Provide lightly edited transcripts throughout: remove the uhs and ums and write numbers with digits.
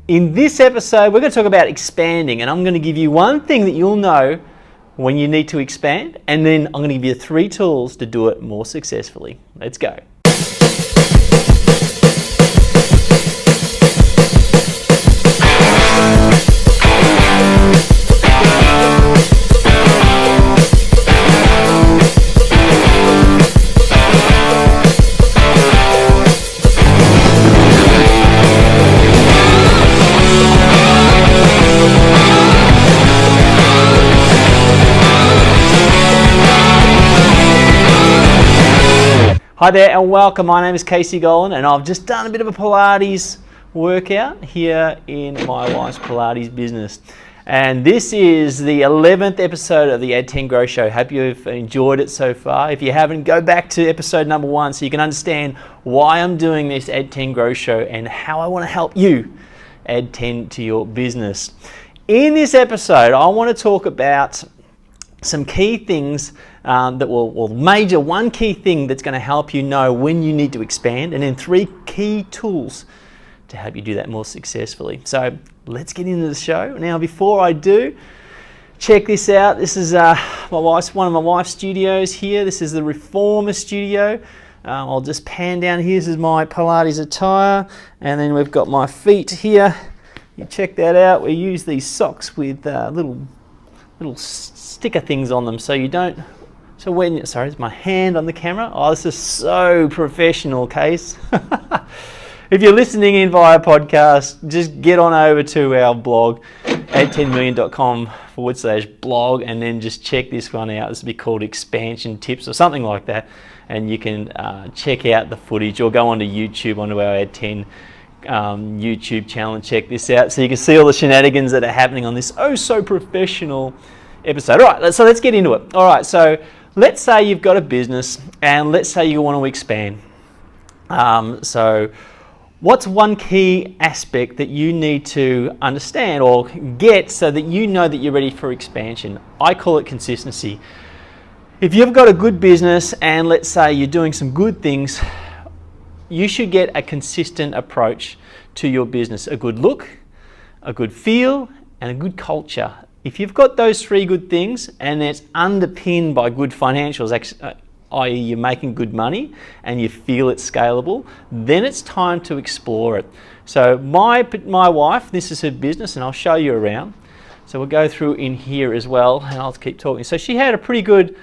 In this episode, we're going to talk about expanding, and I'm going to give you one thing that you'll know when you need to expand, and then I'm going to give you 3 tools to do it more successfully. Let's go. Hi there and welcome. My name is Casey Gollan and I've just done a bit of a Pilates workout here in my wife's Pilates business. And this is the 11th episode of the Add 10 Grow Show. Hope you've enjoyed it so far. If you haven't, go back to episode number 1 so you can understand why I'm doing this Add 10 Grow Show and how I want to help you add 10 to your business. In this episode, I want to talk about some key things one key thing that's going to help you know when you need to expand, and then 3 key tools to help you do that more successfully. So let's get into the show. Now, before I do, check this out. This is one of my wife's studios here. This is the Reformer studio. I'll just pan down here. This is my Pilates attire, and then we've got my feet here. You check that out. We use these socks with little sticker things on them, so you don't. So when, sorry, it's my hand on the camera. Oh, this is so professional, Case. If you're listening in via podcast, just get on over to our blog, add10million.com/blog, and then just check this one out. This will be called Expansion Tips or something like that. And you can check out the footage or go onto YouTube, onto our Add 10 YouTube channel and check this out. So you can see all the shenanigans that are happening on this so professional episode. All right, so let's get into it. All right, so let's say you've got a business and let's say you want to expand. So what's one key aspect that you need to understand or get so that you know that you're ready for expansion? I call it consistency. If you've got a good business and let's say you're doing some good things, you should get a consistent approach to your business. A good look, a good feel, and a good culture. If you've got those 3 good things and it's underpinned by good financials, i.e. you're making good money and you feel it's scalable, then it's time to explore it. So my wife, this is her business, and I'll show you around. So we'll go through in here as well, and I'll keep talking. So she had a pretty good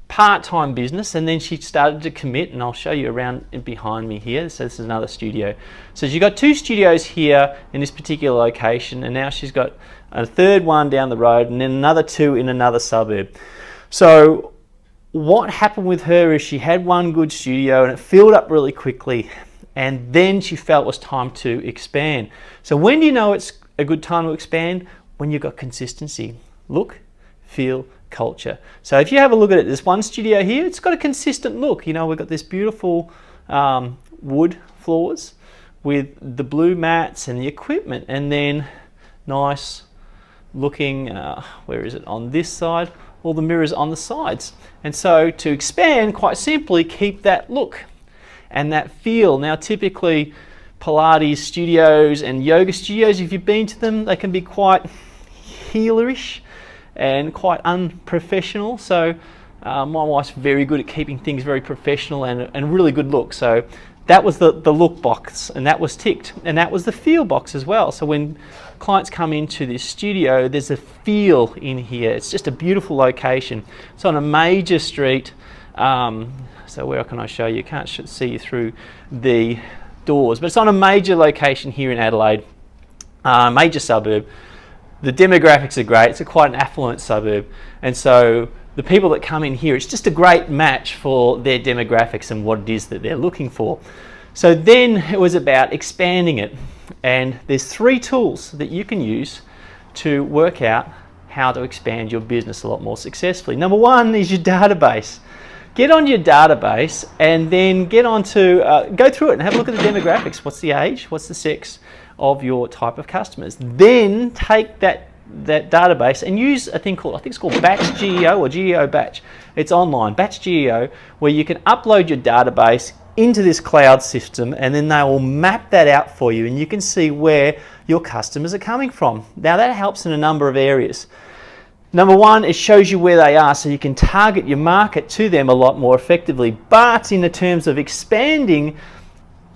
part-time business, and then she started to commit, and I'll show you around behind me here. So this is another studio. So she's got 2 studios here in this particular location, and now she's got a 3rd one down the road, and then another 2 in another suburb. So what happened with her is she had one good studio and it filled up really quickly, and then she felt it was time to expand. So when do you know it's a good time to expand? When you've got consistency. Look, feel, culture. So if you have a look at it, there's one studio here, it's got a consistent look. You know, we've got this beautiful wood floors with the blue mats and the equipment, and then nice looking, where is it, on this side, all the mirrors on the sides. And so to expand, quite simply, keep that look and that feel. Now typically Pilates studios and yoga studios, if you've been to them, they can be quite healerish and quite unprofessional. So my wife's very good at keeping things very professional and really good look. So that was the look box, and that was ticked, and that was the feel box as well. So when clients come into this studio, there's a feel in here. It's just a beautiful location. It's on a major street. So where can I show you? Can't see you through the doors, but it's on a major location here in Adelaide, major suburb. The demographics are great. It's quite an affluent suburb, and so the people that come in here, it's just a great match for their demographics and what it is that they're looking for. So then it was about expanding it, and there's 3 tools that you can use to work out how to expand your business a lot more successfully. Number 1 is your database. Get on your database and then get on to go through it and have a look at the demographics. What's the age? What's the sex of your type of customers? Then take that database and use a thing called, I think it's called Batch GEO or GEO Batch. It's online, Batch GEO, where you can upload your database into this cloud system, and then they will map that out for you, and you can see where your customers are coming from. Now that helps in a number of areas. Number one, it shows you where they are, so you can target your market to them a lot more effectively. But in the terms of expanding,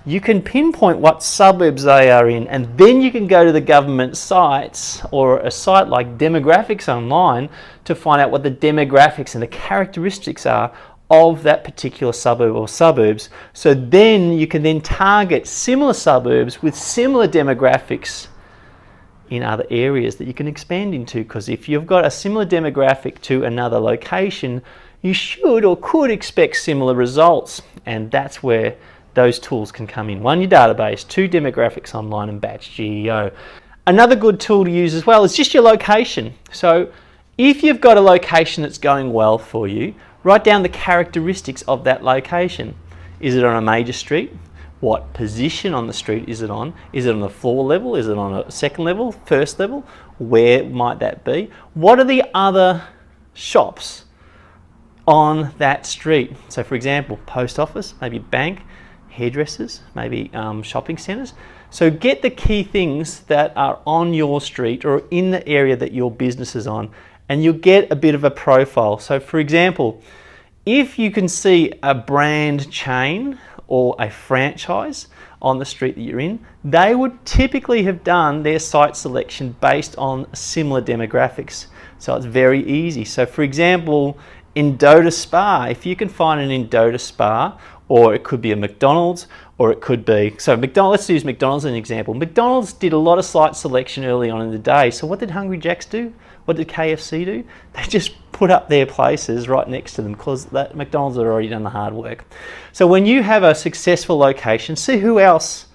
you can pinpoint what suburbs they are in, and then you can go to the government sites or a site like Demographics Online to find out what the demographics and the characteristics are of that particular suburb or suburbs. So then you can then target similar suburbs with similar demographics in other areas that you can expand into, because if you've got a similar demographic to another location, you should or could expect similar results, and that's where those tools can come in. One, your database; two, Demographics Online and Batch GEO. Another good tool to use as well is just your location. So if you've got a location that's going well for you, write down the characteristics of that location. Is it on a major street? What position on the street is it on? Is it on the floor level? Is it on a second level, first level? Where might that be? What are the other shops on that street? So for example, post office, maybe bank, hairdressers, maybe shopping centres. So get the key things that are on your street or in the area that your business is on, and you'll get a bit of a profile. So for example, if you can see a brand chain or a franchise on the street that you're in, they would typically have done their site selection based on similar demographics. So it's very easy. So for example, Indota Spa, if you can find an Indota Spa, or it could be a McDonald's, or it could be, so McDonald's, let's use McDonald's as an example. McDonald's did a lot of site selection early on in the day. So what did Hungry Jack's do? What did KFC do? They just put up their places right next to them, because that McDonald's had already done the hard work. So when you have a successful location, see who else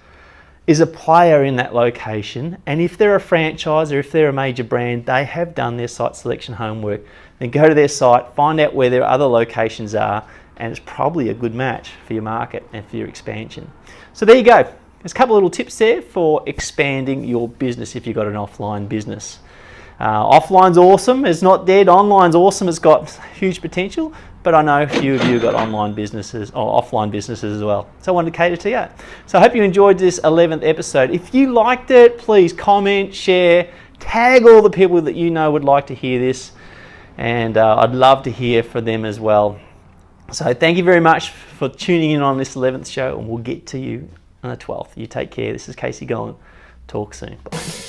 is a player in that location, and if they're a franchise or if they're a major brand, they have done their site selection homework. Then go to their site, find out where their other locations are, and it's probably a good match for your market and for your expansion. So there you go. There's a couple of little tips there for expanding your business if you've got an offline business. Offline's awesome, it's not dead. Online's awesome, it's got huge potential, but I know a few of you have got online businesses or offline businesses as well. So I wanted to cater to you. So I hope you enjoyed this 11th episode. If you liked it, please comment, share, tag all the people that you know would like to hear this, and I'd love to hear from them as well. So thank you very much for tuning in on this 11th show, and we'll get to you on the 12th. You take care. This is Casey Gollan. Talk soon. Bye.